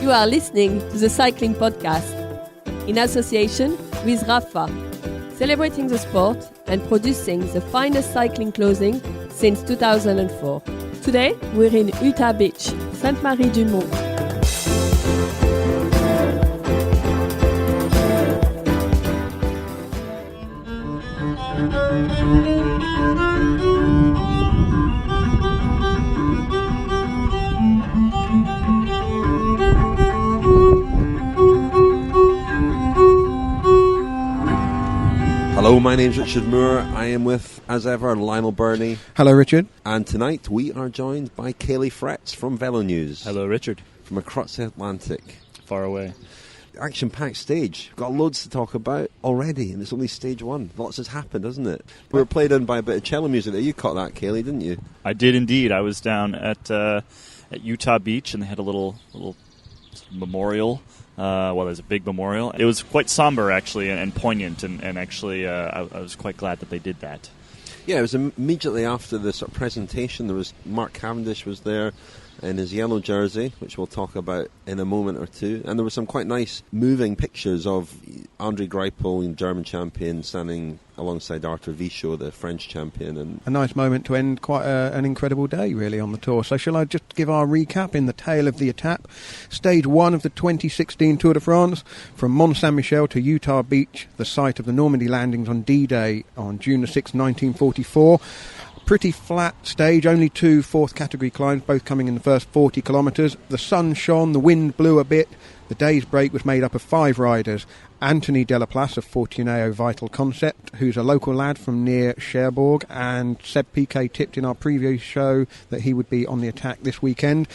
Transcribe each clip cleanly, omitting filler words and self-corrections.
You are listening to the Cycling Podcast, in association with Rafa, celebrating the sport and producing the finest cycling clothing since 2004. Today, we're in Utah Beach, Sainte-Marie-du-Mont. Hello, my name's Richard Moore. I am with, as ever, Lionel Birnie. Hello, Richard. And tonight we are joined by Caley Fretz from VeloNews. Hello, Richard. From across the Atlantic. Far away. Action-packed stage. Got loads to talk about already, and it's only stage one. Lots has happened, hasn't it? We were played in by a bit of cello music there. You caught that, Caley, didn't you? I did indeed. I was down at Utah Beach, and they had a little memorial. There's a big memorial. It was quite somber, actually, and poignant, and actually I was quite glad that they did that. Yeah, it was immediately after the sort of presentation. There was Mark Cavendish was there in his yellow jersey, which we'll talk about in a moment or two. And there were some quite nice moving pictures of Andre Greipel, German champion, standing alongside Arthur Vichot, the French champion. And a nice moment to end quite an incredible day, really, on the tour. So shall I just give our recap in the tail of the etape? Stage 1 of the 2016 Tour de France, from Mont Saint-Michel to Utah Beach, the site of the Normandy landings on D-Day on June the 6th, 1944. Pretty flat stage, only 2 fourth category climbs, both coming in the first 40 kilometres. The sun shone, the wind blew a bit. The day's break was made up of 5 riders. Anthony Delaplace of Fortuneo Vital Concept, who's a local lad from near Cherbourg, and Seb Piquet tipped in our previous show that he would be on the attack this weekend.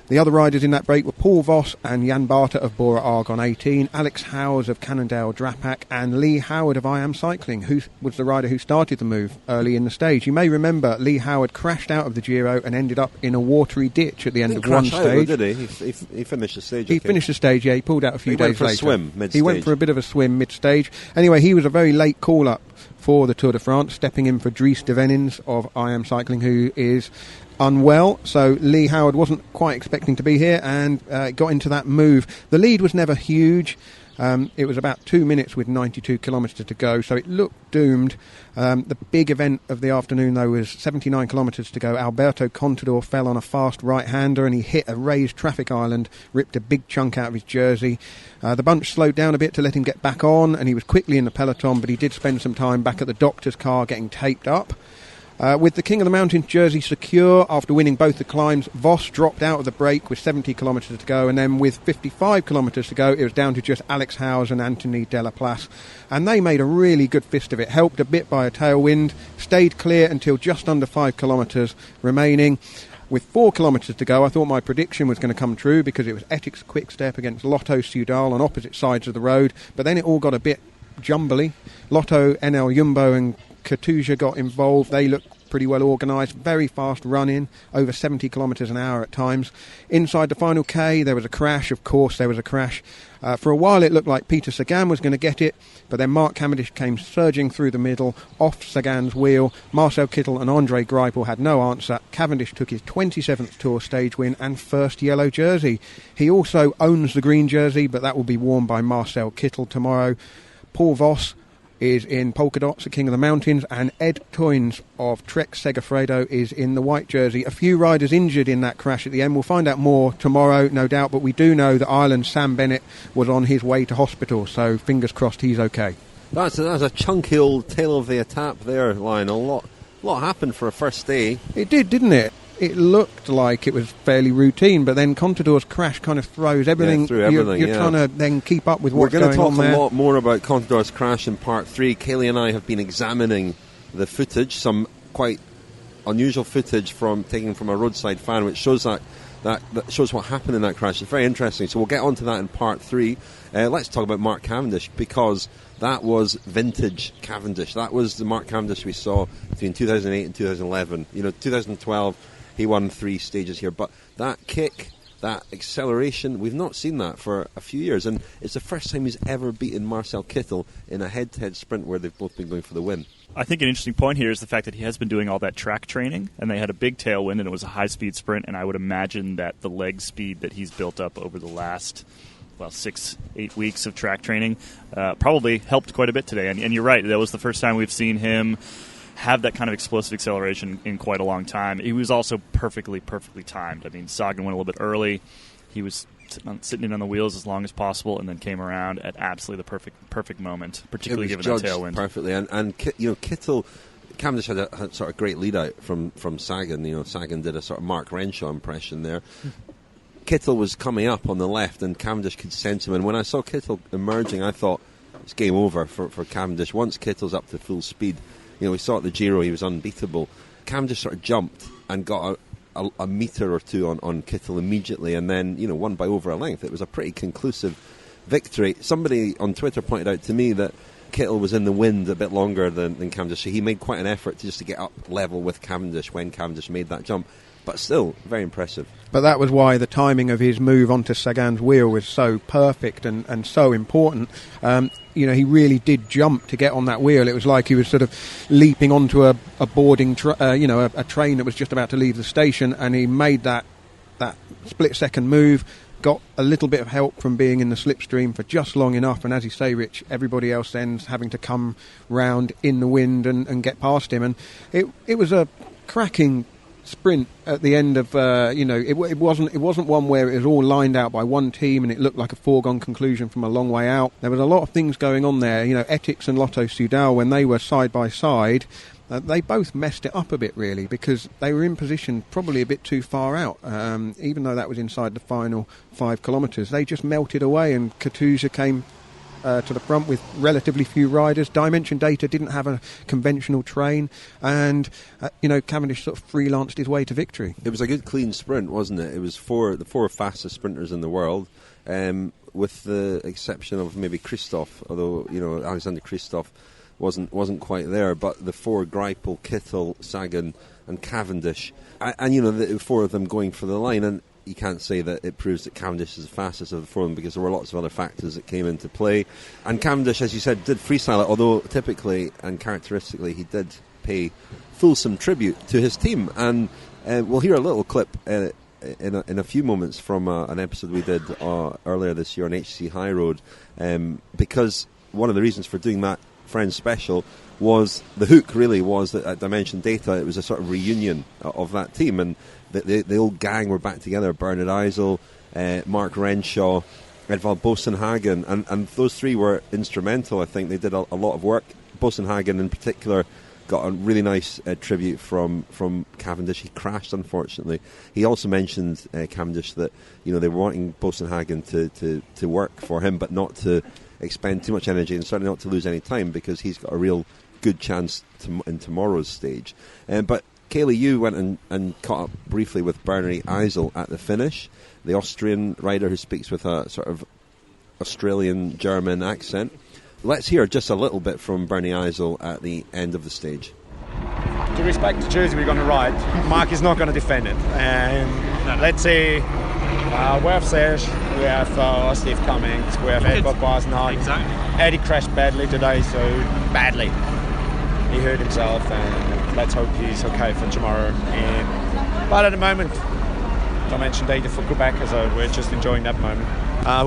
The other riders in that break were Paul Voss and Jan Barter of Bora Argon 18, Alex Howes of Cannondale Drapac, and Lee Howard of I Am Cycling, who was the rider who started the move early in the stage. You may remember Lee Howard crashed out of the Giro and ended up in a watery ditch at the end of one stage. Did he? He finished the stage. He finished the stage, yeah. He pulled out a few days later. He went for a swim mid-stage. He went for a bit of a swim mid-stage. Anyway, he was a very late call-up for the Tour de France, stepping in for Dries de Venins of I Am Cycling, who is unwell, so Lee Howard wasn't quite expecting to be here and got into that move. The lead was never huge. It was about 2 minutes with 92 kilometres to go, so it looked doomed. The big event of the afternoon, though, was 79 kilometres to go. Alberto Contador fell on a fast right-hander and he hit a raised traffic island, ripped a big chunk out of his jersey. The bunch slowed down a bit to let him get back on, and he was quickly in the peloton, but he did spend some time back at the doctor's car getting taped up. With the King of the Mountains jersey secure after winning both the climbs, Voss dropped out of the break with 70 kilometres to go, and then with 55 kilometres to go, it was down to just Alex Howes and Anthony Delaplace. And they made a really good fist of it, helped a bit by a tailwind, stayed clear until just under 5 kilometres remaining. With 4 kilometres to go, I thought my prediction was going to come true because it was Ethics Quick Step against Lotto Soudal on opposite sides of the road, but then it all got a bit jumbly. Lotto, NL Jumbo and Katusha got involved. They looked pretty well organised, very fast run-in, over 70 kilometres an hour at times. Inside the final K, there was a crash. Of course, there was a crash. For a while, it looked like Peter Sagan was going to get it, but then Mark Cavendish came surging through the middle, off Sagan's wheel. Marcel Kittel and Andre Greipel had no answer. Cavendish took his 27th Tour stage win and first yellow jersey. He also owns the green jersey, but that will be worn by Marcel Kittel tomorrow. Paul Voss is in polka dots at King of the Mountains, and Ed Toynes of Trek Segafredo is in the white jersey. A few riders injured in that crash at the end. We'll find out more tomorrow, no doubt, but we do know that Ireland's Sam Bennett was on his way to hospital, so fingers crossed he's okay. That's a chunky old tail of the etape there, Lionel. A lot happened for a first day. It did, didn't it? It looked like it was fairly routine, but then Contador's crash kind of throws everything. Yeah, through everything. You're trying to then keep up with what's going on there. We're going to talk a lot more about Contador's crash in part 3. Caley and I have been examining the footage, some quite unusual footage taken from a roadside fan, which shows that shows what happened in that crash. It's very interesting. So we'll get onto that in part 3. Let's talk about Mark Cavendish, because that was vintage Cavendish. That was the Mark Cavendish we saw between 2008 and 2011. 2012. He won 3 stages here, but that kick, that acceleration, we've not seen that for a few years, and it's the first time he's ever beaten Marcel Kittel in a head-to-head sprint where they've both been going for the win. I think an interesting point here is the fact that he has been doing all that track training, and they had a big tailwind, and it was a high-speed sprint, and I would imagine that the leg speed that he's built up over the last 6-8 weeks of track training probably helped quite a bit today. And you're right, that was the first time we've seen him have that kind of explosive acceleration in quite a long time. He was also perfectly timed. I mean, Sagan went a little bit early. He was sitting in on the wheels as long as possible, and then came around at absolutely the perfect moment, particularly given that tailwind. Perfectly, and Kittel, Cavendish had a sort of great lead out from Sagan. Sagan did a sort of Mark Renshaw impression there. Kittel was coming up on the left, and Cavendish could sense him. And when I saw Kittel emerging, I thought it's game over for Cavendish. Once Kittel's up to full speed, we saw at the Giro he was unbeatable. Cavendish sort of jumped and got a metre or two on Kittel immediately, and then won by over a length. It was a pretty conclusive victory. Somebody on Twitter pointed out to me that Kittel was in the wind a bit longer than Cavendish, so he made quite an effort to get up level with Cavendish when Cavendish made that jump. But still, very impressive. But that was why the timing of his move onto Sagan's wheel was so perfect and so important. He really did jump to get on that wheel. It was like he was sort of leaping onto a boarding, a train that was just about to leave the station, and he made that split-second move, got a little bit of help from being in the slipstream for just long enough, and as you say, Rich, everybody else then's having to come round in the wind and get past him. And it was a cracking sprint at the end of it wasn't one where it was all lined out by one team and it looked like a foregone conclusion from a long way out. There was a lot of things going on there. Etix and Lotto Soudal, when they were side by side, they both messed it up a bit, really, because they were in position probably a bit too far out. Even though that was inside the final 5 kilometres, they just melted away, and Katusha came to the front with relatively few riders. Dimension Data didn't have a conventional train, and Cavendish sort of freelanced his way to victory. It was a good clean sprint, wasn't it? It was the four fastest sprinters in the world, with the exception of maybe Christoph, although Alexander Christoph wasn't quite there. But the 4, Greipel, Kittel, Sagan and Cavendish, and the 4 of them going for the line. And you can't say that it proves that Cavendish is the fastest of the 4 of them, because there were lots of other factors that came into play. And Cavendish, as you said, did freestyle it, although typically and characteristically he did pay fulsome tribute to his team. And we'll hear a little clip in a few moments from an episode we did earlier this year on HC High Road, because one of the reasons for doing that Friends special was the hook really was that at Dimension Data it was a sort of reunion of that team, and the old gang were back together. Bernhard Eisel, Mark Renshaw, Edvald Boasson-Hagen, and those 3 were instrumental. I think they did a lot of work. Boasson-Hagen in particular got a really nice tribute from Cavendish. He crashed, unfortunately. He also mentioned Cavendish that they were wanting Boasson-Hagen to work for him, but not to expend too much energy, and certainly not to lose any time, because he's got a real good chance in tomorrow's stage. But Caley, you went and caught up briefly with Bernhard Eisel at the finish, the Austrian rider who speaks with a sort of Australian-German accent. Let's hear just a little bit from Bernhard Eisel at the end of the stage. To respect the jersey we're going to ride, Mark is not going to defend it. And let's see, we have Serge, we have Steve Cummings, we have Edvald Boasson-Hagen. Exactly. Eddie crashed badly today, so badly. He hurt himself, and let's hope he's okay for tomorrow. But at the moment, Dimension Data for Quebec, so we're just enjoying that moment.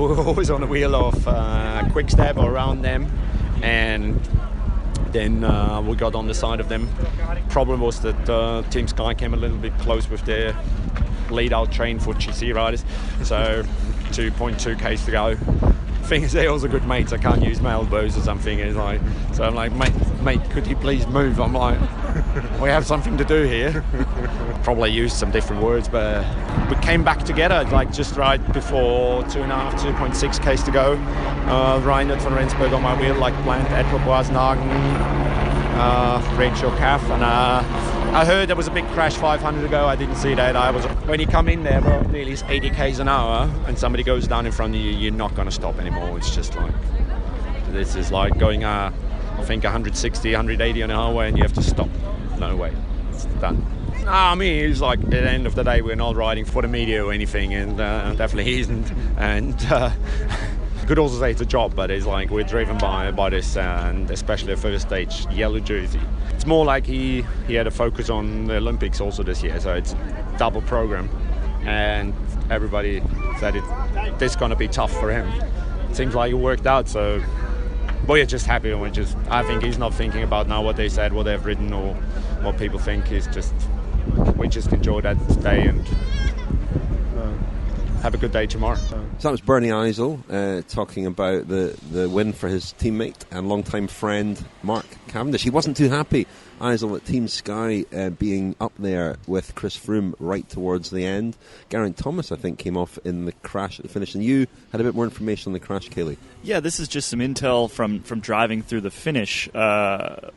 We were always on the wheel of quick step or around them, and then we got on the side of them. Problem was that Team Sky came a little bit close with their lead-out train for GC riders, so 2.2 k's to go. Thing is, they're also good mates. I can't use my elbows or something. So I'm like, mate, could you please move? I'm like, we have something to do here. Probably used some different words, but we came back together, like just right before 2.6 k's to go. Reinhard von Rensburg on my wheel, like planned. Edvald Boasson-Hagen, Rachel Calf, and I heard there was a big crash 500 ago. I didn't see that. When you come in there, well, nearly 80 k's an hour, and somebody goes down in front of you, you're not going to stop anymore. It's just like, this is like going, I think 160, 180 on the highway, and you have to stop. No way, it's done. I mean, it's like at the end of the day, we're not riding for the media or anything, and definitely he isn't. And could also say it's a job, but it's like we're driven by this, and especially the first stage yellow jersey. It's more like he had a focus on the Olympics also this year, so it's double program, and everybody said this is going to be tough for him. It seems like it worked out, so we're just happy, and I think he's not thinking about now what they said, what they've written, or what people think. We just enjoy that day and have a good day tomorrow. So that was Bernhard Eisel talking about the win for his teammate and longtime friend Mark Cavendish. He wasn't too happy, Eisel, at Team Sky being up there with Chris Froome right towards the end. Geraint Thomas, I think, came off in the crash at the finish, and you had a bit more information on the crash, Caley. Yeah, this is just some intel from driving through the finish.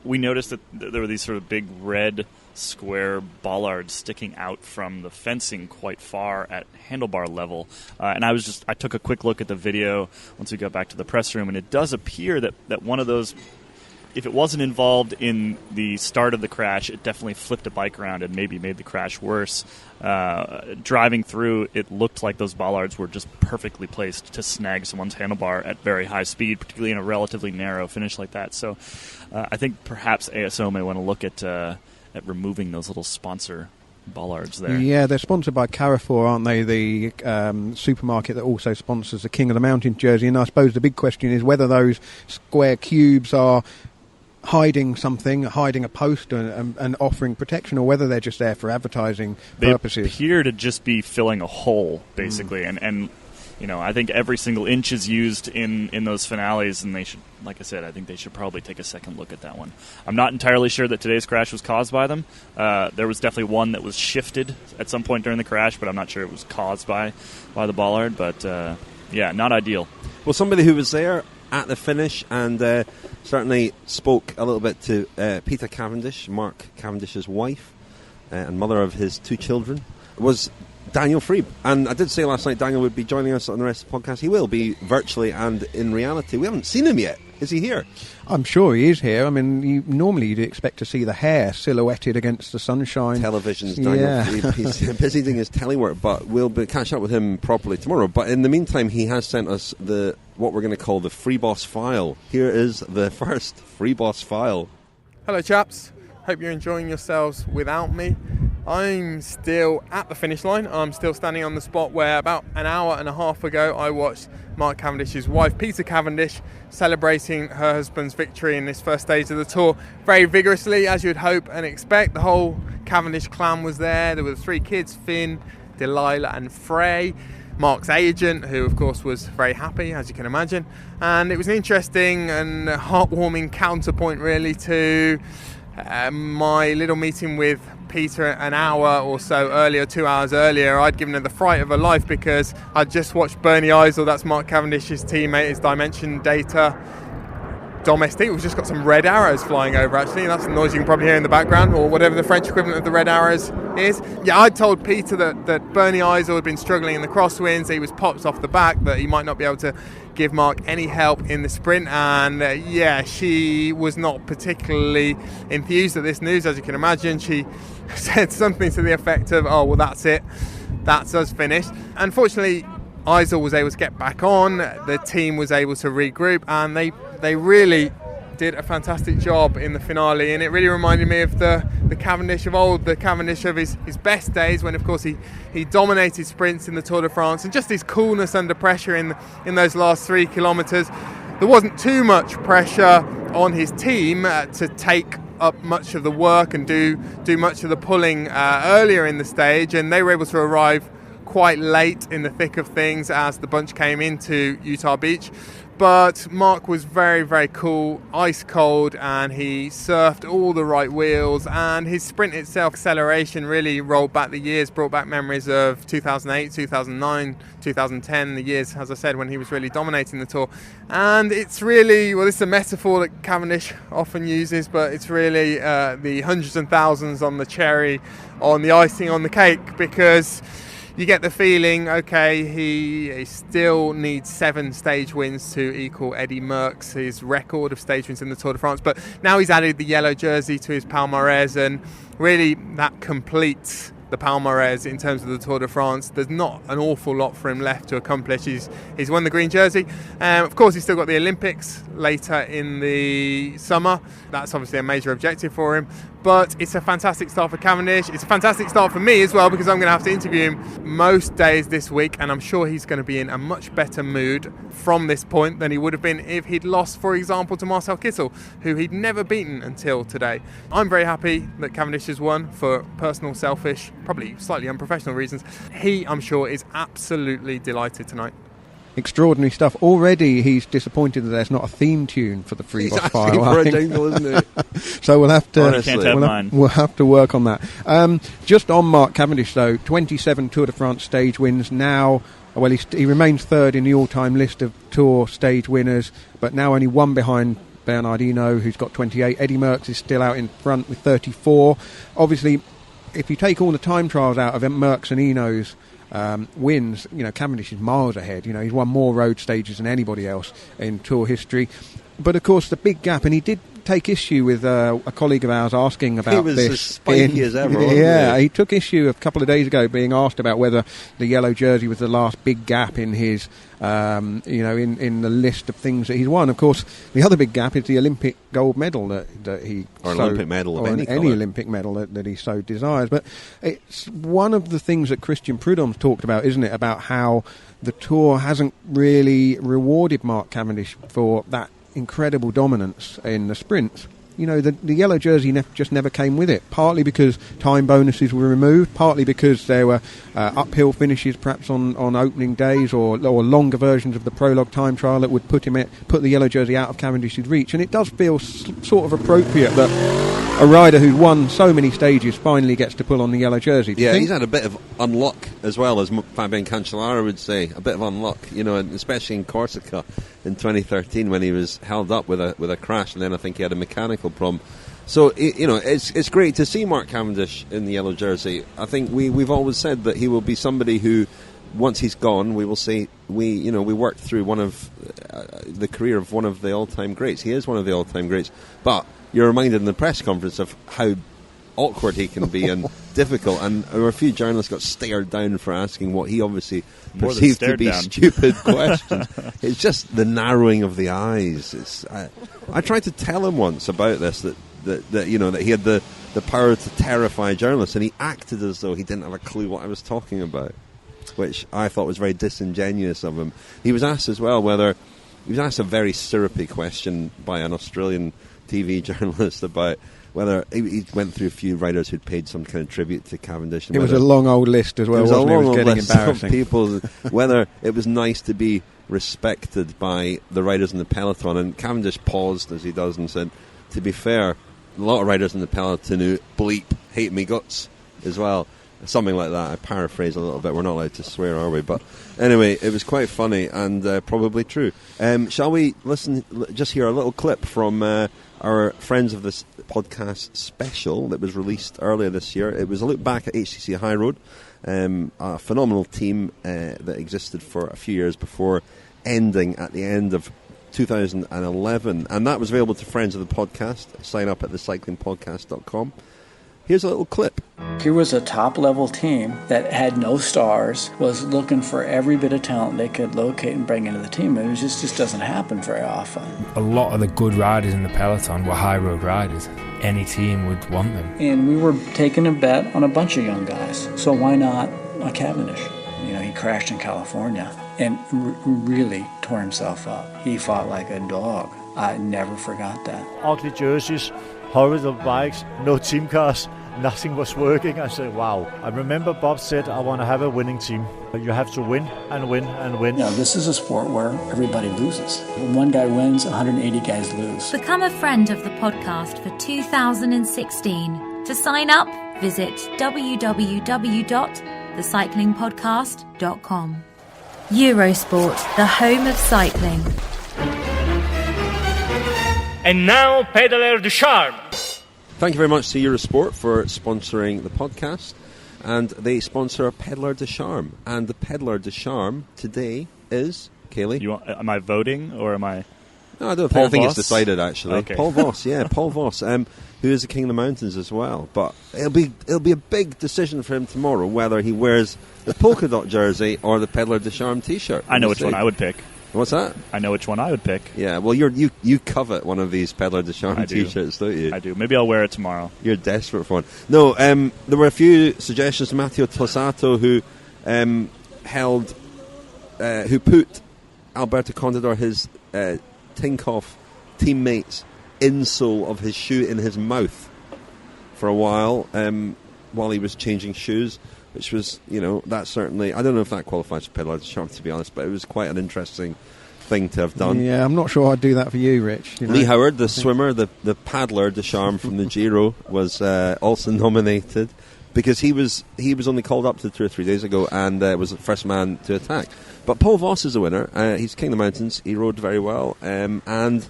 We noticed that there were these sort of big red square bollards sticking out from the fencing quite far at handlebar level, and I took a quick look at the video once we got back to the press room, and it does appear that one of those, if it wasn't involved in the start of the crash, it definitely flipped a bike around and maybe made the crash worse. Driving through, it looked like those bollards were just perfectly placed to snag someone's handlebar at very high speed, particularly in a relatively narrow finish like that. So I think perhaps ASO may want to look at removing those little sponsor bollards there. Yeah, they're sponsored by Carrefour, aren't they? The supermarket that also sponsors the King of the Mountains jersey. And I suppose the big question is whether those square cubes are hiding something, hiding a post and offering protection, or whether they're just there for advertising purposes. They appear to just be filling a hole, basically. And you know, I think every single inch is used in those finales, and they should, like I said, I think they should probably take a second look at that one. I'm not entirely sure that today's crash was caused by them. There was definitely one that was shifted at some point during the crash, but I'm not sure it was caused by the bollard. But yeah, not ideal. Well, somebody who was there at the finish and certainly spoke a little bit to Peter Cavendish, Mark Cavendish's wife and mother of his two children, was Daniel Friebe. And I did say last night Daniel would be joining us on the rest of the podcast. He will be virtually and in reality. We haven't seen him yet. Is he here? I'm sure he is here. I mean, normally you'd expect to see the hair silhouetted against the sunshine. Television's Daniel Friebe. He's busy doing his telework, but we'll catch up with him properly tomorrow. But in the meantime, he has sent us what we're going to call the Free Boss file. Here is the first Free Boss file. Hello, chaps. Hope you're enjoying yourselves without me. I'm still at the finish line. I'm still standing on the spot where about an hour and a half ago I watched Mark Cavendish's wife, Peter Cavendish, celebrating her husband's victory in this first stage of the Tour very vigorously, as you'd hope and expect. The whole Cavendish clan was there. There were 3 kids, Finn, Delilah and Frey. Mark's agent, who of course was very happy, as you can imagine. And it was an interesting and heartwarming counterpoint really to my little meeting with Peter an hour or so earlier, 2 hours earlier. I'd given her the fright of her life because I'd just watched Bernhard Eisel, that's Mark Cavendish's teammate, his Dimension Data domestique. We've just got some red arrows flying over actually, and that's the noise you can probably hear in the background, or whatever the French equivalent of the red arrows is. Yeah, I told Peter that Bernhard Eisel had been struggling in the crosswinds, he was popped off the back, that he might not be able to give Mark any help in the sprint, and she was not particularly enthused at this news, as you can imagine. She said something to the effect of, oh well, that's it, that's us finished. Unfortunately, Eisel was able to get back on, the team was able to regroup, and they really did a fantastic job in the finale, and it really reminded me of the Cavendish of old, the Cavendish of his best days, when of course he dominated sprints in the Tour de France, and just his coolness under pressure in those last 3 kilometres. There wasn't too much pressure on his team to take up much of the work and do much of the pulling earlier in the stage, and they were able to arrive quite late in the thick of things as the bunch came into Utah Beach. But Mark was very, very cool, ice cold, and he surfed all the right wheels, and his sprint itself, acceleration, really rolled back the years, brought back memories of 2008, 2009, 2010, the years, as I said, when he was really dominating the Tour. And it's really, well, this is a metaphor that Cavendish often uses, but it's really the hundreds and thousands on the cherry, on the icing on the cake, because you get the feeling, okay, he still needs 7 stage wins to equal Eddie Merckx, his record of stage wins in the Tour de France. But now he's added the yellow jersey to his palmarès, and really that completes the palmarès in terms of the Tour de France. There's not an awful lot for him left to accomplish. He's won the green jersey. Of course, he's still got the Olympics later in the summer. That's obviously a major objective for him. But it's a fantastic start for Cavendish. It's a fantastic start for me as well, because I'm going to have to interview him most days this week, and I'm sure he's going to be in a much better mood from this point than he would have been if he'd lost, for example, to Marcel Kittel, who he'd never beaten until today. I'm very happy that Cavendish has won for personal, selfish, probably slightly unprofessional reasons. He, I'm sure, is absolutely delighted tonight. Extraordinary stuff. Already he's disappointed that there's not a theme tune for the free boss file. For a jingle, isn't it? So we'll have to we'll have to work on that. Just on Mark Cavendish though, 27 Tour de France stage wins now. Well, he remains third in the all-time list of Tour stage winners, but now only one behind Bernhard Eisel, who's got 28. Eddie Merckx is still out in front with 34. Obviously, if you take all the time trials out of Merckx and Eino's wins, Cavendish is miles ahead. He's won more road stages than anybody else in Tour history. But of course, the big gap, and he did take issue with a colleague of ours asking about this. He was as spiky as ever, wasn't yeah, he took issue a couple of days ago being asked about whether the yellow jersey was the last big gap in his, in the list of things that he's won. Of course, the other big gap is the Olympic gold medal that he... Or Olympic medal of any colour. Olympic medal that he so desires. But it's one of the things that Christian Prudhomme's talked about, isn't it, about how the Tour hasn't really rewarded Mark Cavendish for that incredible dominance in the sprints. The yellow jersey just never came with it, partly because time bonuses were removed, partly because there were uphill finishes perhaps on opening days or longer versions of the prologue time trial that would put the yellow jersey out of Cavendish's reach. And it does feel sort of appropriate that a rider who's won so many stages finally gets to pull on the yellow jersey. Yeah, he's had a bit of unluck as well, as Fabian Cancellara would say, a bit of unluck, especially in Corsica in 2013 when he was held up with a crash, and then I think he had a mechanical problem. So it's great to see Mark Cavendish in the yellow jersey. I think we've always said that he will be somebody who, once he's gone, we will say we worked through one of the career of one of the all-time greats. He is one of the all-time greats, but you're reminded in the press conference of how awkward he can be and difficult, and a few journalists got stared down for asking what he obviously perceived to be stupid questions. It's just the narrowing of the eyes. I tried to tell him once about this that he had the power to terrify journalists, and he acted as though he didn't have a clue what I was talking about, which I thought was very disingenuous of him. He was asked as well he was asked a very syrupy question by an Australian TV journalist about whether he went through a few riders who'd paid some kind of tribute to Cavendish. It was a long old list as well, wasn't it? It was getting embarrassing. Of people, whether it was nice to be respected by the riders in the peloton, and Cavendish paused as he does and said, to be fair, a lot of riders in the peloton who bleep hate me guts as well. Something like that. I paraphrase a little bit. We're not allowed to swear, are we? But anyway, it was quite funny and probably true. Shall we just hear a little clip from our Friends of this Podcast special that was released earlier this year. It was a look back at HCC High Road, a phenomenal team that existed for a few years before ending at the end of 2011. And that was available to Friends of the Podcast. Sign up at thecyclingpodcast.com. Here's a little clip. Here was a top-level team that had no stars, was looking for every bit of talent they could locate and bring into the team. It just doesn't happen very often. A lot of the good riders in the peloton were high road riders. Any team would want them. And we were taking a bet on a bunch of young guys. So why not a Cavendish? He crashed in California and really tore himself up. He fought like a dog. I never forgot that. Ugly jerseys, horrible bikes, no team cars, nothing was working. I said, wow. I remember Bob said, I want to have a winning team. You have to win and win and win. This is a sport where everybody loses. When one guy wins, 180 guys lose. Become a friend of the podcast for 2016. To sign up, visit www.thecyclingpodcast.com. Eurosport, the home of cycling. And now, Pedaler de Charme. Thank you very much to Eurosport for sponsoring the podcast. And they sponsor Pedaler de Charme. And the Pedaler de Charme today is, Caley? Am I voting or am I... No, I don't Paul think it's Voss? decided, actually. Okay. Paul Voss, Paul Voss, who is the King of the Mountains as well. But it'll be a big decision for him tomorrow whether he wears the polka dot jersey or the Peddler de Charme T-shirt. I know which one I would pick. What's that? I know which one I would pick. Yeah, well, you covet one of these Peddler de Charme T-shirts, don't you? I do. Maybe I'll wear it tomorrow. You're desperate for one. No, there were a few suggestions. Matteo Tosato, who put Alberto Contador, his Tinkoff teammate's insole of his shoe in his mouth for a while he was changing shoes, which was, that certainly, I don't know if that qualifies for Peddler de Charme, to be honest, but it was quite an interesting thing to have done. Yeah, I'm not sure I'd do that for you, Rich. Lee Howard, the swimmer, the paddler de Charme from the Giro, was also nominated because he was only called up to 2 or 3 days ago and was the first man to attack. But Paul Voss is the winner. He's King of the Mountains. He rode very well, and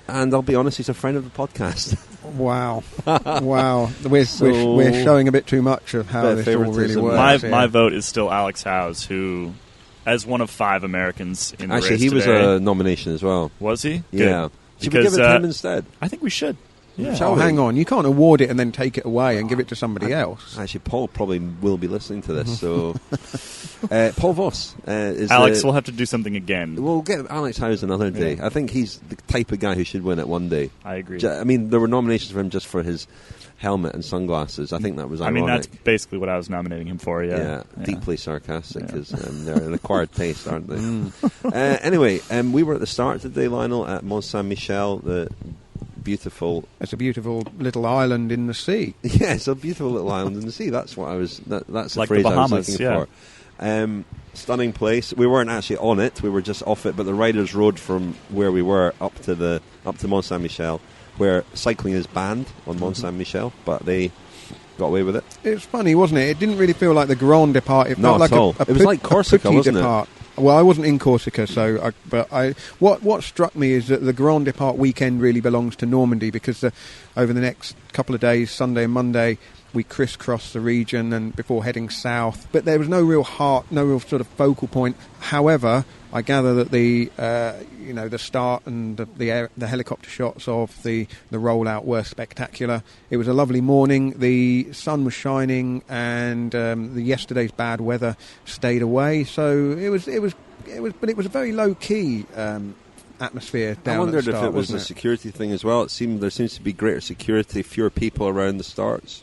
I'll be honest, he's a friend of the podcast. Wow. We're showing a bit too much of how this all really works. My vote is still Alex Howes, who, as one of 5 Americans in the race actually, he was today, a nomination as well. Was he? Yeah. Good. Should we give it to him instead? I think we should. Yeah. Hang on. You can't award it and then take it away and give it to somebody else. Actually, Paul probably will be listening to this, so... Paul Voss is... Alex will have to do something again. We'll get Alex Howes another day. Yeah. I think he's the type of guy who should win it one day. I agree. I mean, there were nominations for him just for his helmet and sunglasses. I think that was ironic. I mean, that's basically what I was nominating him for, yeah. Deeply sarcastic, because they're an acquired taste, aren't they? Anyway, we were at the start today, Lionel, at Mont Saint-Michel, the... beautiful. It's a beautiful little island in the sea. Yeah, it's a beautiful little island in the sea. That's what I was. That's the like phrase the Bahamas, I was looking for. Stunning place. We weren't actually on it. We were just off it. But the riders rode from where we were up to Mont Saint-Michel, where cycling is banned on Mont Saint-Michel. But they got away with it. It's funny, wasn't it? It didn't really feel like the Grand Depart. It felt like at all. It was like Corsica, wasn't it? Well, I wasn't in Corsica, so what struck me is that the Grand Depart weekend really belongs to Normandy, because over the next couple of days, Sunday and Monday, we crisscross the region and before heading south. But there was no real heart, no real sort of focal point. However, I gather that the start and the helicopter shots of the rollout were spectacular. It was a lovely morning. The sun was shining, and the yesterday's bad weather stayed away. So it was a very low key atmosphere down. I wondered at the start, if it was a security thing as well. There seems to be greater security, fewer people around the starts.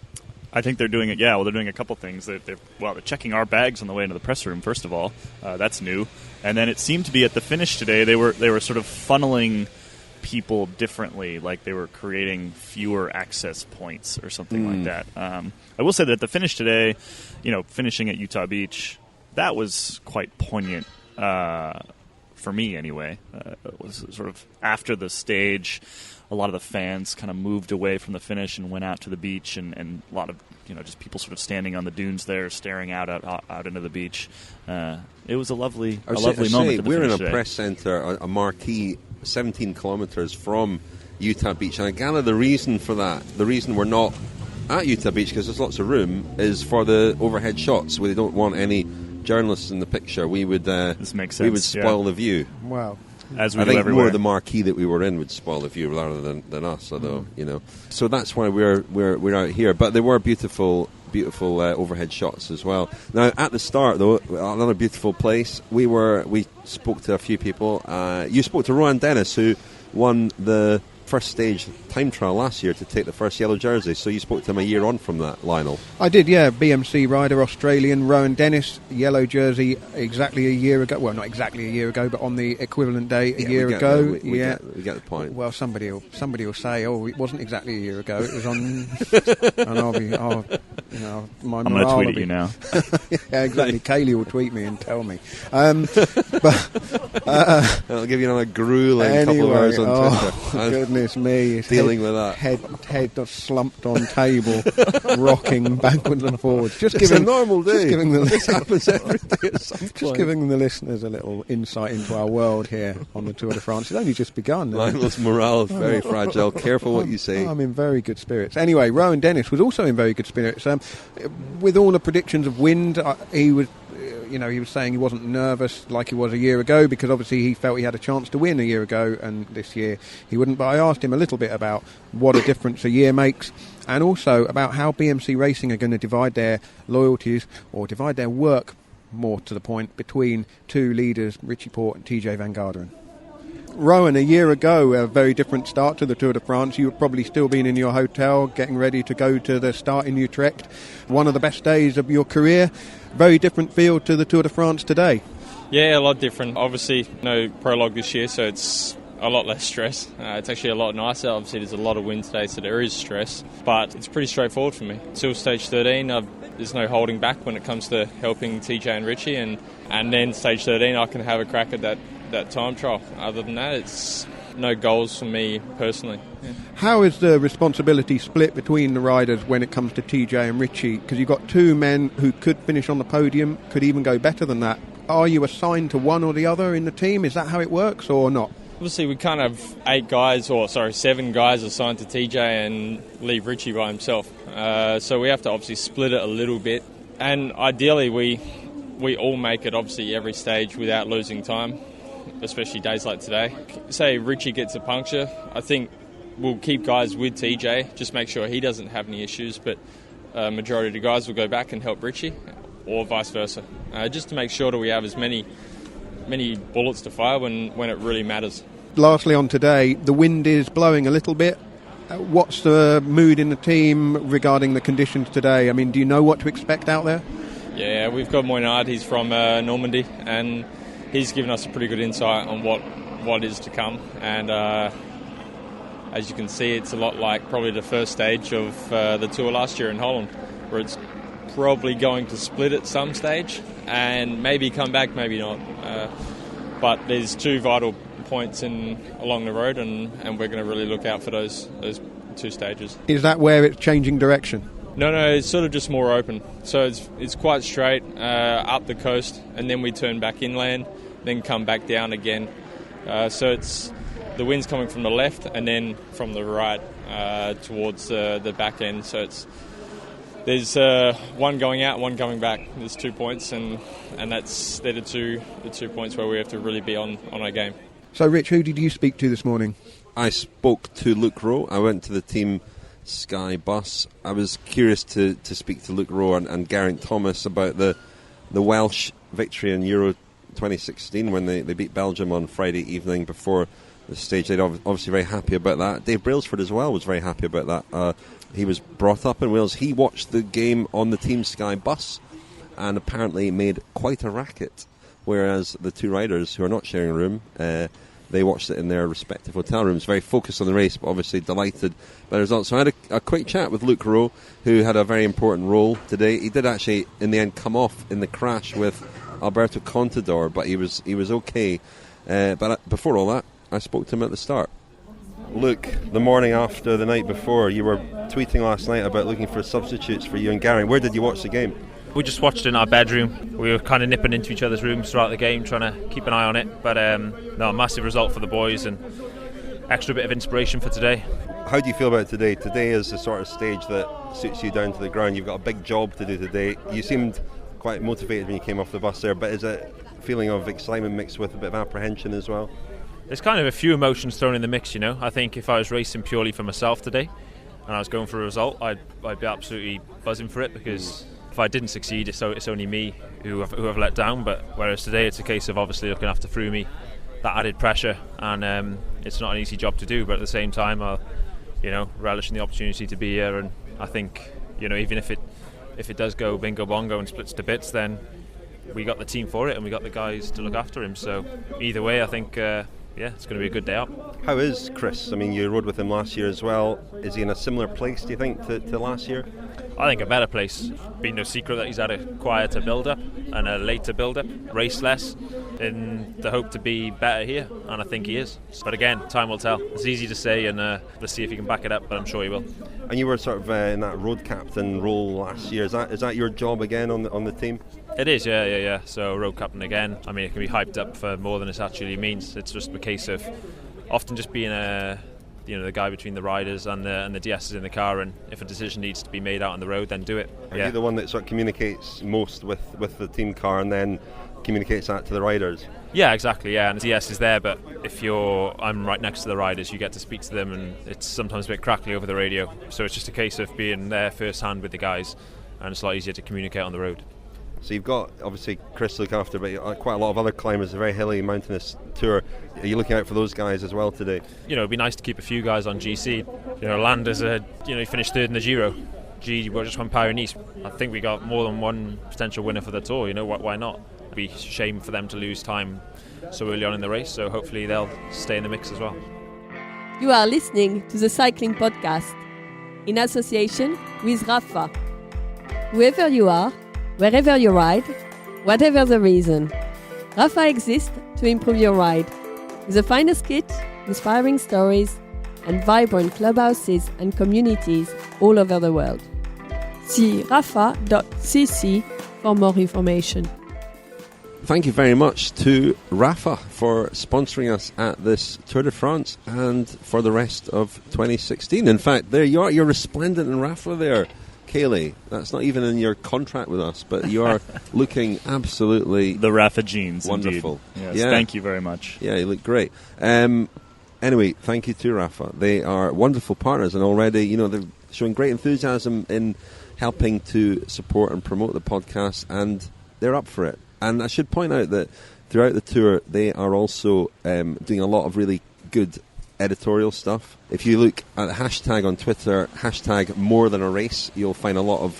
I think they're doing it. Yeah, well, they're doing a couple things. They're checking our bags on the way into the press room. First of all, that's new, and then it seemed to be at the finish today. They were sort of funneling people differently, like they were creating fewer access points or something like that. I will say that at the finish today, finishing at Utah Beach, that was quite poignant for me anyway. It was sort of after the stage. A lot of the fans kind of moved away from the finish and went out to the beach, and a lot of just people sort of standing on the dunes there, staring out into the beach. It was a lovely moment. We're in a press centre, a marquee, 17 kilometres from Utah Beach, and I gather the reason for that, the reason we're not at Utah Beach, because there's lots of room, is for the overhead shots. We don't want any journalists in the picture. We would this makes sense. We would spoil the view. Wow. As we I think everywhere. more the marquee that we were in would spoil the view rather than us, although So that's why we're out here. But there were beautiful overhead shots as well. Now at the start, though, another beautiful place. We spoke to a few people. You spoke to Rohan Dennis, who won the first stage time trial last year to take the first yellow jersey. So you spoke to him a year on from that, Lionel. I did, yeah. BMC rider, Australian, Rohan Dennis, yellow jersey exactly a year ago. Well, not exactly a year ago, but on the equivalent day a year ago. We get the point. Well, somebody will say, "Oh, it wasn't exactly a year ago. It was on." And I'll be, my I'm going to tweet at you now. Yeah, exactly. Caley will tweet me and tell me. I'll give you another grueling couple of hours on Twitter. Goodness me, dealing with that head slumped on table, rocking backwards and forwards. It's a normal day. This happens every day at some point. Just giving the listeners a little insight into our world here on the Tour de France. It's only just begun. Lionel's morale is very fragile. Careful what you say. I'm in very good spirits. Anyway, Rohan Dennis was also in very good spirits. With all the predictions of wind, he was he was saying he wasn't nervous like he was a year ago because obviously he felt he had a chance to win a year ago and this year he wouldn't. But I asked him a little bit about what a difference a year makes and also about how BMC Racing are going to divide their loyalties or divide their work, more to the point, between two leaders, Richie Porte and TJ Van Garderen. Rowan, a year ago, a very different start to the Tour de France. You were probably still been in your hotel, getting ready to go to the start in Utrecht. One of the best days of your career. Very different feel to the Tour de France today. Yeah, a lot different. Obviously, no prologue this year, so it's a lot less stress. It's actually a lot nicer. Obviously, there's a lot of wind today, so there is stress. But it's pretty straightforward for me. Till stage 13, there's no holding back when it comes to helping TJ and Richie. And then stage 13, I can have a crack at that time trial. Other than that, it's no goals for me personally. Yeah. How is the responsibility split between the riders when it comes to TJ and Richie? Because you've got two men who could finish on the podium, could even go better than that. Are you assigned to one or the other in the team? Is that how it works or not? Obviously, we can't have 7 guys assigned to TJ and leave Richie by himself. So we have to obviously split it a little bit. And ideally, we all make it, obviously, every stage without losing time, especially days like today. Say Richie gets a puncture, I think we'll keep guys with TJ, just make sure he doesn't have any issues, but majority of the guys will go back and help Richie, or vice versa, just to make sure that we have as many bullets to fire when it really matters. Lastly on today, the wind is blowing a little bit. What's the mood in the team regarding the conditions today? I mean, do you know what to expect out there? Yeah, we've got Moynard, he's from Normandy, and he's given us a pretty good insight on what is to come. And as you can see, it's a lot like probably the first stage of the Tour last year in Holland, where it's probably going to split at some stage and maybe come back, maybe not. But there's two vital points along the road, and we're going to really look out for those two stages. Is that where it's changing direction? No, it's sort of just more open. So it's quite straight up the coast, and then we turn back inland, then come back down again. So it's the wind's coming from the left and then from the right towards the back end. So there's one going out, one coming back. There's 2 points, and they're the two points where we have to really be on our game. So, Rich, who did you speak to this morning? I spoke to Luke Rowe. I went to the Team Sky bus. I was curious to speak to Luke Rowe and Geraint Thomas about the Welsh victory in Euro 2016 when they beat Belgium on Friday evening before the stage. They're obviously very happy about that. Dave Brailsford as well was very happy about that. He was brought up in Wales. He watched the game on the Team Sky bus and apparently made quite a racket, whereas the two riders who are not sharing a room, they watched it in their respective hotel rooms, very focused on the race, but obviously delighted by the results. So I had a quick chat with Luke Rowe, who had a very important role today. He did actually, in the end, come off in the crash with Alberto Contador, but he was okay. But before all that, I spoke to him at the start. Luke, the morning after the night before, you were tweeting last night about looking for substitutes for you and Geraint. Where did you watch the game? We just watched in our bedroom. We were kind of nipping into each other's rooms throughout the game, trying to keep an eye on it. But no, massive result for the boys and extra bit of inspiration for today. How do you feel about today? Today is the sort of stage that suits you down to the ground. You've got a big job to do today. You seemed quite motivated when you came off the bus there, but is it a feeling of excitement mixed with a bit of apprehension as well? There's kind of a few emotions thrown in the mix, you know. I think if I was racing purely for myself today and I was going for a result, I'd be absolutely buzzing for it, because if I didn't succeed, it's only me who have let down. But whereas today it's a case of obviously looking after Froome, that added pressure, and it's not an easy job to do. But at the same time, I'll relish in the opportunity to be here. And I think even if it does go bingo bongo and splits to bits, then we got the team for it and we got the guys to look after him. So either way, I think it's going to be a good day out. How is Chris? I mean, you rode with him last year as well. Is he in a similar place, do you think, to last year? I think a better place. Been no secret that he's had a quieter build-up and a later build-up, race less, in the hope to be better here, and I think he is. But again, time will tell. It's easy to say, and let's see if he can back it up, but I'm sure he will. And you were sort of in that road captain role last year. Is that your job again on the team? It is, yeah. So road captain again. I mean, it can be hyped up for more than it actually means. It's just a case of often just being a the guy between the riders and the DSs in the car, and if a decision needs to be made out on the road, then do it. Are you the one that sort of communicates most with the team car and then communicates that to the riders? Yeah, exactly. Yeah, and the DS is there, but if I'm right next to the riders, you get to speak to them, and it's sometimes a bit crackly over the radio. So it's just a case of being there first hand with the guys, and it's a lot easier to communicate on the road. So you've got obviously Chris to look after, but quite a lot of other climbers. A very hilly, mountainous tour. Are you looking out for those guys as well today? It'd be nice to keep a few guys on GC. Landers, he finished third in the Giro. Just won Pyrenees. I think we got more than one potential winner for the tour. Why not? It'd be a shame for them to lose time so early on in the race. So hopefully they'll stay in the mix as well. You are listening to the Cycling Podcast in association with Rapha. Whoever you are, wherever you ride, whatever the reason, Rapha exists to improve your ride. With the finest kit, inspiring stories, and vibrant clubhouses and communities all over the world. See rapha.cc for more information. Thank you very much to Rapha for sponsoring us at this Tour de France and for the rest of 2016. In fact, there you are. You're resplendent in Rapha there, Caley. That's not even in your contract with us, but you are looking absolutely the Rapha genes. Wonderful. Indeed. Yes, Thank you very much. Yeah, you look great. Anyway, thank you to Rapha. They are wonderful partners, and already, they're showing great enthusiasm in helping to support and promote the podcast, and they're up for it. And I should point out that throughout the tour, they are also doing a lot of really good editorial stuff. If you look at the hashtag on Twitter, hashtag more than a race, you'll find a lot of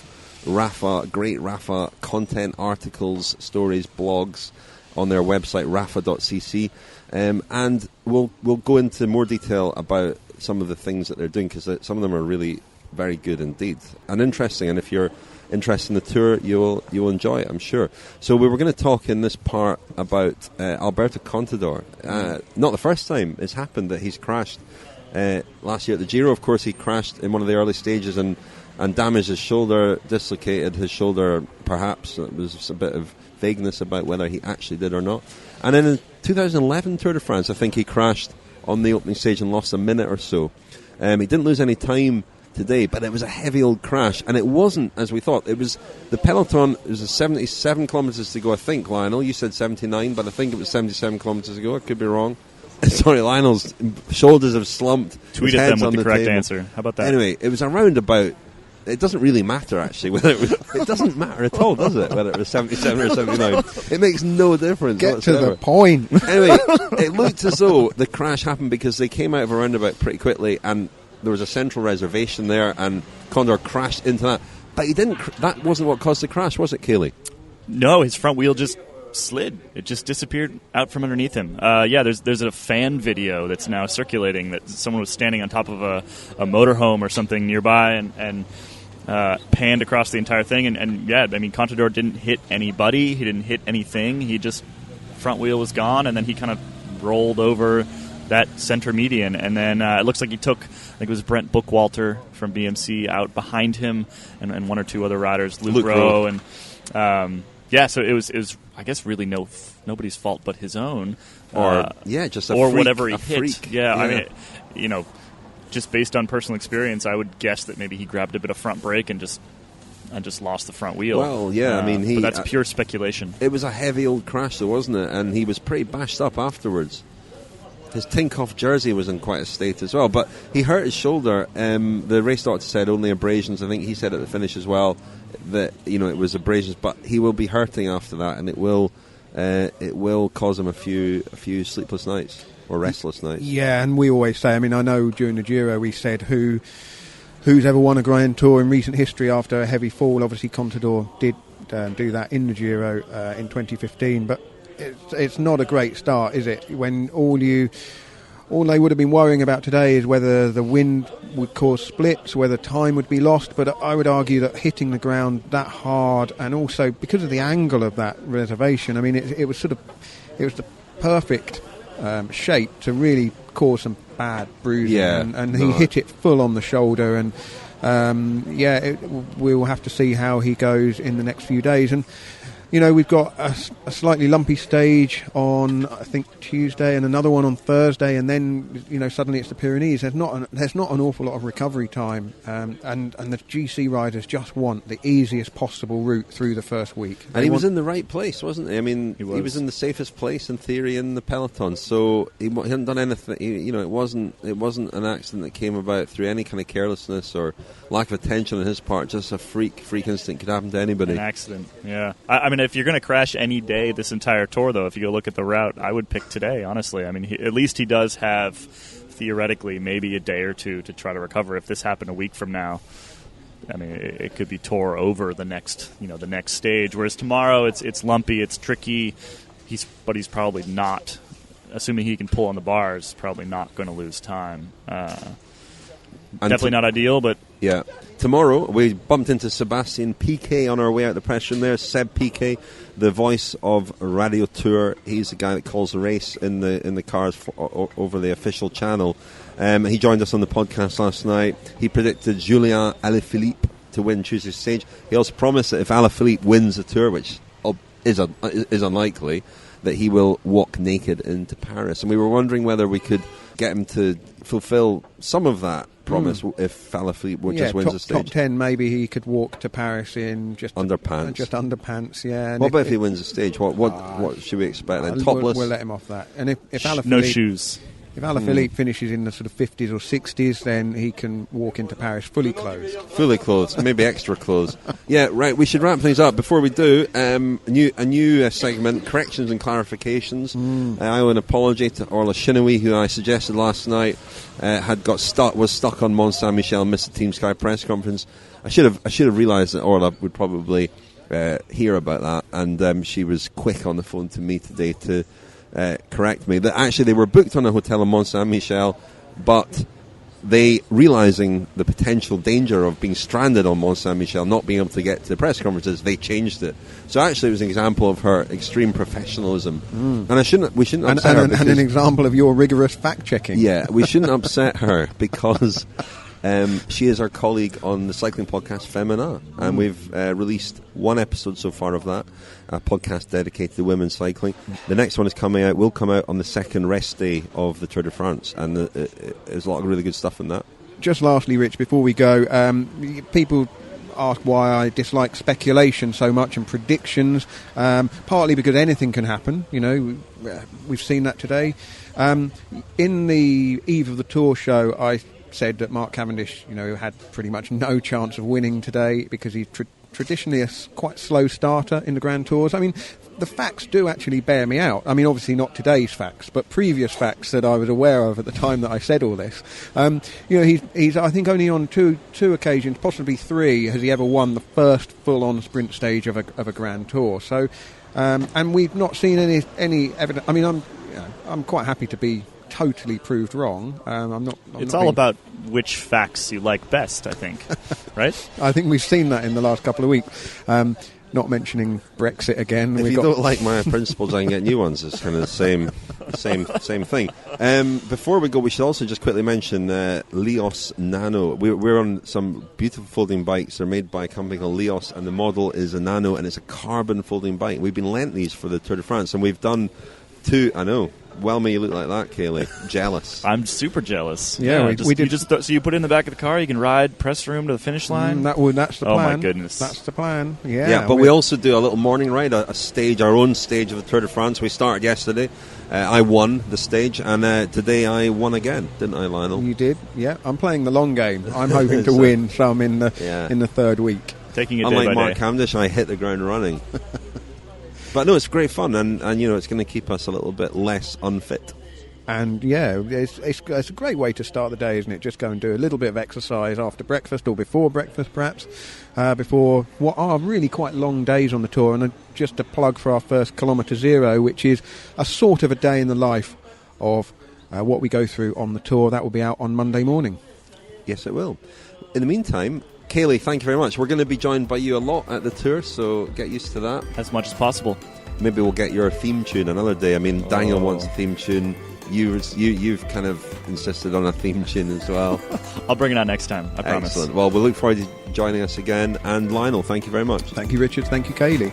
great Rapha content, articles, stories, blogs on their website, rapha.cc. And we'll go into more detail about some of the things that they're doing, because some of them are really very good indeed and interesting. And if you're interested in the tour, you'll enjoy it, I'm sure. So we were going to talk in this part about Alberto Contador. Not the first time it's happened that he's crashed. Last year at the Giro, of course, he crashed in one of the early stages and damaged his shoulder, dislocated his shoulder, perhaps. There was a bit of vagueness about whether he actually did or not. And then in 2011 Tour de France, I think he crashed on the opening stage and lost a minute or so. He didn't lose any time today, but it was a heavy old crash, and it wasn't as we thought. It was the peloton. It was 77 kilometres to go, I think. Lionel, you said 79, but I think it was 77 kilometres to go. I could be wrong. Sorry, Lionel's shoulders have slumped. Tweet at them with the correct answer. How about that? Anyway, it was around about. It doesn't really matter, actually, whether it doesn't matter at all, does it? Whether it was 77 or 79. It makes no difference Get whatsoever. to the point. Anyway, it looked as though the crash happened because they came out of a roundabout pretty quickly, and there was a central reservation there, and Condor crashed into that. But he didn't. That wasn't what caused the crash, was it, Caley? No, his front wheel just slid. It just disappeared out from underneath him. There's a fan video that's now circulating that someone was standing on top of a motorhome or something nearby and panned across the entire thing. And Contador didn't hit anybody. He didn't hit anything. He just, front wheel was gone, and then he kind of rolled over that center median, and then it looks like he took, I think it was Brent Bookwalter from BMC out behind him, and one or two other riders, Luke Rowe, and so it was I guess really nobody's fault but his own, just a or freak, whatever he hit. Freak. Yeah, I mean, just based on personal experience, I would guess that maybe he grabbed a bit of front brake and just lost the front wheel. Well, yeah, but that's pure speculation. It was a heavy old crash, though, wasn't it? And he was pretty bashed up afterwards. His Tinkoff jersey was in quite a state as well, but he hurt his shoulder. The race doctor said only abrasions. I think he said at the finish as well that it was abrasions, but he will be hurting after that, and it will cause him a few sleepless nights or restless nights. Yeah, and we always say. I mean, I know during the Giro we said who's ever won a Grand Tour in recent history after a heavy fall. Obviously, Contador did do that in the Giro in 2015, but it's not a great start, is it? When all they would have been worrying about today is whether the wind would cause splits, whether time would be lost. But I would argue that hitting the ground that hard, and also because of the angle of that reservation, I mean, it was the perfect shape to really cause some bad bruising. Yeah, and he hit it full on the shoulder, and we'll have to see how he goes in the next few days. And we've got a slightly lumpy stage on, I think, Tuesday, and another one on Thursday, and then suddenly it's the Pyrenees. There's not an awful lot of recovery time, and the GC riders just want the easiest possible route through the first week. And he was in the right place, wasn't he? I mean, he was in the safest place in theory in the peloton, so he hadn't done anything. It wasn't an accident that came about through any kind of carelessness or lack of attention on his part. Just a freak instinct, could happen to anybody. An accident, yeah. I mean, if you're going to crash any day this entire tour, though, if you go look at the route, I would pick today, honestly. I mean, at least he does have, theoretically, maybe a day or two to try to recover. If this happened a week from now, I mean, it could be tour over the next stage. Whereas tomorrow, it's lumpy, it's tricky. But he's probably not, assuming he can pull on the bars, probably not going to lose time. Definitely not ideal, but... Yeah. Tomorrow, we bumped into Sebastian Piquet on our way out the press room there. Seb Piquet, the voice of Radio Tour. He's the guy that calls the race in the cars over the official channel. He joined us on the podcast last night. He predicted Julien Alaphilippe to win Tuesday's stage. He also promised that if Alaphilippe wins the Tour, which is unlikely, that he will walk naked into Paris. And we were wondering whether we could get him to fulfill some of that promise if Alaphilippe just wins the stage. Top 10, maybe he could walk to Paris in just underpants. Yeah. What about if he wins the stage? What should we expect then? Topless? We'll let him off that. And if Alaphilippe, no shoes. If Alaphilippe finishes in the sort of 50s or 60s, then he can walk into Paris fully clothed. Fully clothed, maybe extra clothes. Yeah, right, we should wrap things up. Before we do, a new segment, Corrections and Clarifications. I owe an apology to Orla Shinawee, who I suggested last night was stuck on Mont Saint-Michel and missed the Team Sky press conference. I should have realised that Orla would probably hear about that, and she was quick on the phone to me today to correct me that actually they were booked on a hotel in Mont Saint-Michel, but they, realising the potential danger of being stranded on Mont Saint-Michel, not being able to get to the press conferences, they changed it. So actually it was an example of her extreme professionalism. And we shouldn't upset her. And an example of your rigorous fact-checking. Yeah, we shouldn't upset her because she is our colleague on the cycling podcast Femina, and we've released one episode so far of that, a podcast dedicated to women's cycling. The next one will come out on the second rest day of the Tour de France, and there's a lot of really good stuff in that. Just lastly, Rich, before we go, people ask why I dislike speculation so much and predictions, partly because anything can happen. We've seen that today. In the Eve of the Tour show, I said that Mark Cavendish, had pretty much no chance of winning today because he's traditionally a quite slow starter in the Grand Tours. I mean, the facts do actually bear me out. I mean, obviously not today's facts, but previous facts that I was aware of at the time that I said all this. He's I think only on two occasions, possibly three, has he ever won the first full-on sprint stage of a Grand Tour. So, and we've not seen any evidence. I mean, I'm quite happy to be totally proved wrong. It's all about which facts you like best, I think. Right? I think we've seen that in the last couple of weeks. Not mentioning Brexit again. If you don't like my principles, I can get new ones. It's kind of the same thing. Before we go, we should also just quickly mention Leos Nano. We're on some beautiful folding bikes. They're made by a company called Leos, and the model is a Nano, and it's a carbon folding bike. We've been lent these for the Tour de France, and we've done two. I know. Well, may you look like that, Caley. Jealous. I'm super jealous. Yeah, we did. So you put it in the back of the car, you can ride press room to the finish line? That's the plan. Oh, my goodness. That's the plan. Yeah, but we also do a little morning ride, a stage, our own stage of the Tour de France. We started yesterday. I won the stage, and today I won again, didn't I, Lionel? You did, yeah. I'm playing the long game. I'm hoping to win some in the third week. Taking it day by day. Unlike Mark Cavendish, I hit the ground running. But no, it's great fun, and it's going to keep us a little bit less unfit. And yeah, it's a great way to start the day, isn't it? Just go and do a little bit of exercise after breakfast or before breakfast, perhaps, before what are really quite long days on the tour. And just a plug for our first Kilometre Zero, which is a sort of a day in the life of what we go through on the tour. That will be out on Monday morning. Yes, it will. In the meantime, Caley, thank you very much. We're going to be joined by you a lot at the tour, so get used to that. As much as possible. Maybe we'll get your theme tune another day. I mean, Daniel wants a theme tune. You've kind of insisted on a theme tune as well. I'll bring it out next time, I promise. Excellent. Well, we'll look forward to joining us again. And Lionel, thank you very much. Thank you, Richard. Thank you, Caley.